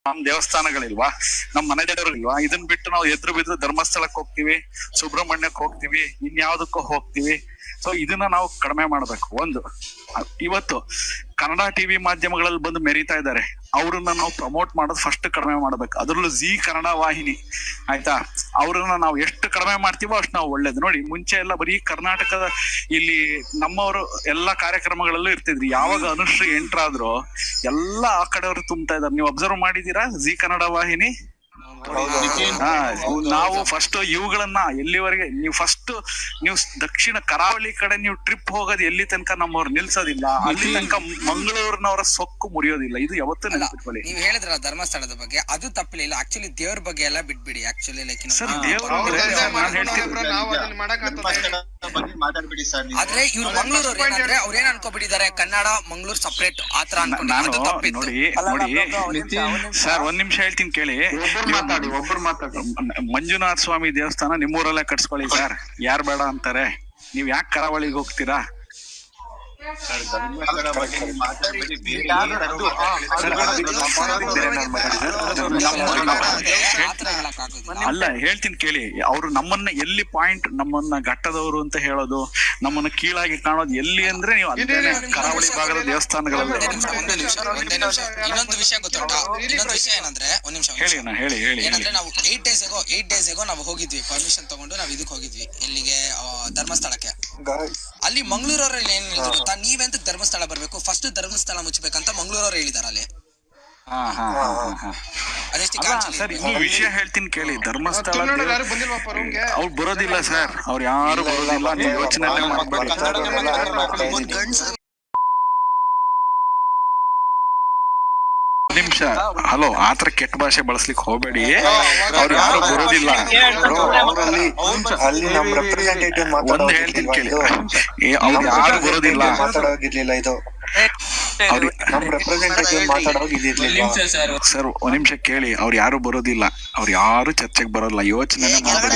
ನಮ್ ದೇವಸ್ಥಾನಗಳಿಲ್ವಾ, ನಮ್ ಮನೆ ದೇವರಿಲ್ವಾ? ಇದನ್ ಬಿಟ್ಟು ನಾವು ಎದ್ರು ಬಿದ್ರು ಧರ್ಮಸ್ಥಳಕ್ಕೆ ಹೋಗ್ತಿವಿ, ಸುಬ್ರಹ್ಮಣ್ಯಕ್ಕೆ ಹೋಗ್ತಿವಿ, ಇನ್ಯಾವುದಕ್ಕೂ ಹೋಗ್ತಿವಿ. ಸೊ ಇದನ್ನ ನಾವು ಕಡಿಮೆ ಮಾಡ್ಬೇಕು. ಒಂದು, ಇವತ್ತು ಕನ್ನಡ ಟಿವಿ ಮಾಧ್ಯಮಗಳಲ್ಲಿ ಬಂದು ಮೆರೀತಾ ಇದ್ದಾರೆ, ಅವ್ರನ್ನ ನಾವು ಪ್ರಮೋಟ್ ಮಾಡೋದು ಫಸ್ಟ್ ಕಡಿಮೆ ಮಾಡ್ಬೇಕು. ಅದ್ರಲ್ಲೂ ಜಿ ಕನ್ನಡ ವಾಹಿನಿ, ಆಯ್ತಾ, ಅವ್ರನ್ನ ನಾವು ಎಷ್ಟು ಕಡಿಮೆ ಮಾಡ್ತೀವೋ ಅಷ್ಟು ನಾವು ಒಳ್ಳೇದು. ನೋಡಿ, ಮುಂಚೆ ಎಲ್ಲ ಬರೀ ಕರ್ನಾಟಕದ ಇಲ್ಲಿ ನಮ್ಮವರು ಎಲ್ಲಾ ಕಾರ್ಯಕ್ರಮಗಳಲ್ಲೂ ಇರ್ತಿದ್ರಿ. ಯಾವಾಗ ಅನುಶ್ರೀ ಎಂಟ್ರ್ ಆದ್ರೂ ಎಲ್ಲಾ ಆ ಕಡೆಯವರು ತುಂಬ್ತಾ ಇದಾರೆ. ನೀವು ಅಬ್ಸರ್ವ್ ಮಾಡಿದೀರಾ ಜಿ ಕನ್ನಡ ವಾಹಿನಿ? ನಾವು ಫಸ್ಟ್ ಇವುಗಳನ್ನ ಎಲ್ಲಿವರೆಗೆ ನೀವು ದಕ್ಷಿಣ ಕರಾವಳಿ ಕಡೆ ನೀವು ಟ್ರಿಪ್ ಹೋಗೋದು ಎಲ್ಲಿ ತನಕ ನಮ್ಮವ್ರು ನಿಲ್ಸೋದಿಲ್ಲ, ಅಲ್ಲಿ ತನಕ ಮಂಗಳೂರಿನವರ ಸೊಕ್ಕು ಮುರಿಯೋದಿಲ್ಲ. ಇದು ಯಾವತ್ತೂ ನೆನಪಿಟ್ಕೊಳ್ಳಿ. ನೀವು ಹೇಳಿದ್ರಲ್ಲ ಧರ್ಮಸ್ಥಳದ ಬಗ್ಗೆ, ಅದು ತಪ್ಪಲಿಲ್ಲ. ಆಕ್ಚುಲಿ ದೇವ್ರ ಬಗ್ಗೆ ಎಲ್ಲ ಬಿಟ್ಬಿಡಿ. ಆಕ್ಚುಲಿ ಲೈಕ್ ಸರ್, ದೇವ್ರ ಮಾತಾಡ್ಬಿಡಿ ಸರ್. ಆದ್ರೆ ಇವ್ರು ಮಂಗಳೂರು ಏನಂದ್ರೆ ಅವ್ರ ಏನ್ ಅನ್ಕೋಬಿಟ್ಟಿದ್ದಾರೆ, ಕನ್ನಡ ಮಂಗಳೂರು ಸಪರೇಟ್ ಆತರ ಅನ್ಕೊಂಡು. ನೋಡಿ ಸರ್, ಒಂದ್ ನಿಮಿಷ ಹೇಳ್ತೀನಿ ಕೇಳಿ. ಮಂಜುನಾಥ ಸ್ವಾಮಿ ದೇವಸ್ಥಾನ ನಿಮ್ಮೂರಲ್ಲೇ ಕಟ್ಸ್ಕೊಳ್ಳಿ ಸರ್, ಯಾರು ಬೇಡ ಅಂತಾರೆ? ನೀವ್ ಯಾಕೆ ಕರಾವಳಿಗೆ ಹೋಗ್ತೀರಾ? ಅಲ್ಲ, ಹೇಳ್ತೀನಿ ಕೇಳಿ. ಅವ್ರು ನಮ್ಮನ್ನ ಎಲ್ಲಿ ಪಾಯಿಂಟ್, ನಮ್ಮನ್ನ ಘಟ್ಟದವರು ಅಂತ ಹೇಳೋದು, ನಮ್ಮನ್ನ ಕೀಳಾಗಿ ಕಾಣೋದು ಎಲ್ಲಿ ಅಂದ್ರೆ ನೀವು ಅಲ್ಲೇನೆ ಕರಾವಳಿ ಭಾಗದ ದೇವಸ್ಥಾನಗಳಲ್ಲಿ. ಇನ್ನೊಂದು ವಿಷಯ ಗೊತ್ತುಂಟಾ? ಇನ್ನೊಂದು ವಿಷಯ ಏನಂದ್ರೆ, ಒಂದ್ ನಿಮಿಷ ಹೇಳಿ. ಏನಂದ್ರೆ ನಾವು 8 days ago ನಾವು ಹೋಗಿದ್ವಿ, ಪರ್ಮಿಷನ್ ತಗೊಂಡು ನಾವು ಇದಕ್ಕೆ ಹೋಗಿದ್ವಿ, ಎಲ್ಲಿಗೆ ಧರ್ಮಸ್ಥಳಕ್ಕೆ. ಅಲ್ಲಿ ಮಂಗಳೂರಲ್ಲಿ ಏನ್ ಗೊತ್ತಾ, ನೀವೆಂತ ಧರ್ಮಸ್ಥಳ ಬರ್ಬೇಕು, ಫಸ್ಟ್ ಧರ್ಮಸ್ಥಳ ಮುಚ್ಚಬೇಕಂತ ಮಂಗಳೂರವ್ರು ಹೇಳಿದಾರೆ ಅಲ್ಲಿ. ಸರ್, ಇನ್ನೊಂದು ವಿಷಯ ಹೇಳ್ತೀನಿ ಕೇಳಿ. ಧರ್ಮಸ್ಥಳ ಅವ್ರು ಬರೋದಿಲ್ಲ ಸರ್, ಅವ್ರು ಯಾರು ಬರೋದಿಲ್ಲ. ನೀವು ಯೋಚನೆ ಮಾಡ್ಬೇಡಿ. ನಿಮಿಷ, ಹಲೋ, ಆತರ ಕೆಟ್ಟ ಭಾಷೆ ಬಳಸ್ಲಿಕ್ಕೆ ಹೋಗ್ಬೇಡಿ. ಅವ್ರು ಯಾರು ಬರೋದಿಲ್ಲ. ಒಂದ್ ಹೇಳ್ತೀನಿ ಕೇಳಿ, ಅವ್ರು ಯಾರು ಬರೋದಿಲ್ಲ. ಸರ್, ಒಂದ್ ನಿಮಿಷ ಕೇಳಿ. ಅವ್ರು ಯಾರು ಬರೋದಿಲ್ಲ, ಅವ್ರು ಯಾರು ಚರ್ಚೆಗೆ ಬರೋಲ್ಲ. ಯೋಚನೆ ಮಾಡ್ಬೇಡಿ.